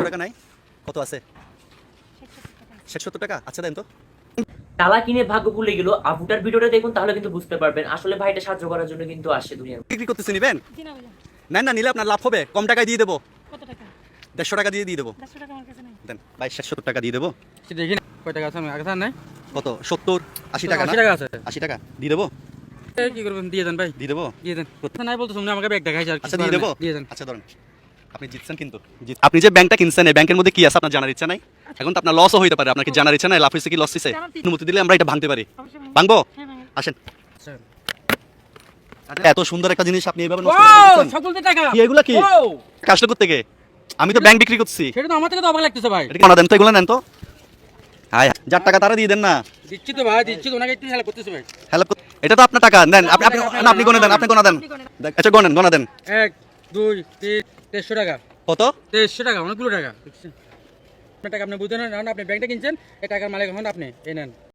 টাকা নাই? কত আছে? 70 টাকা। আচ্ছা দেন তো। তালা কিনে ভাগ্য ভুলে গেল। আবুটার ভিডিওটা দেখুন, তাহলে কিন্তু বুঝতে পারবেন আসলে ভাইটা সাহায্য করার জন্য কিন্তু আসে দুনিয়ার। বিক্রি করতেছি, নিবেন? নেন না, নিলে আপনার লাভ হবে, কম টাকায় দিয়ে দেবো। কত টাকা? 150 টাকা দিয়ে দেবো। 150 টাকা আমার কাছে নাই। দেন ভাই, 70 টাকা দিয়ে দেবো। দেখি না কয় টাকা আছে, আমার কাছে আর নাই। কত? 70 80 টাকা না? 80 টাকা আছে। 80 টাকা দিয়ে দেবো। কি করবেন, দিয়ে দেন ভাই, দিয়ে দেবো। দিয়ে দেন। কথা নাই বলতো শুনে আমাকে ব্যাগ দেখাইছে, আর আচ্ছা কিছু দিয়ে দেবো। দিয়ে দেন। আচ্ছা ধরেন, আপনি জিতছেন কিন্তু। আপনি যে ব্যাংকটা কিনছেন, এই ব্যাংকের মধ্যে কি আছে আপনার জানার ইচ্ছা নাই? এখন তো আপনার লসও হইতে পারে, আপনার কি জানার ইচ্ছা নাই লাভ হইছে কি লস হইছে? অনুমতি দিলে আমরা এটা ভাঙতে পারি। ভাঙবো? আসেন। এত সুন্দর একটা জিনিস আপনি এইভাবে নষ্ট করে দিচ্ছেন। সকলতে টাকা কি এগুলা কি? কাজটা করতে গে আমি তো ব্যাংক বিক্রি করছি। সেটা তো আমার থেকে তো অবাক লাগতেছে ভাই। এটা কোনা দেন তো, এগুলো নেন তো। হায়, যার টাকা তারা দিয়ে দেন না। দিচ্ছি তো ভাই, দিচ্ছি তো, ওনাকে একটু হেল্প করতেছে ভাই। হেল্প, এটা তো আপনার টাকা নেন। আপনি আপনি গোনা দেন, আপনি গোনা দেন। আচ্ছা গোনেন, গোনা দেন। 1 2 3 150 টাকা। কত? 150 টাকা, অনেকগুলো টাকা। আপনার টাকা আপনি বুঝতেন না, আপনি ব্যাংকটা কিনছেন, এই টাকার মালিক হন আপনি, এই নেন।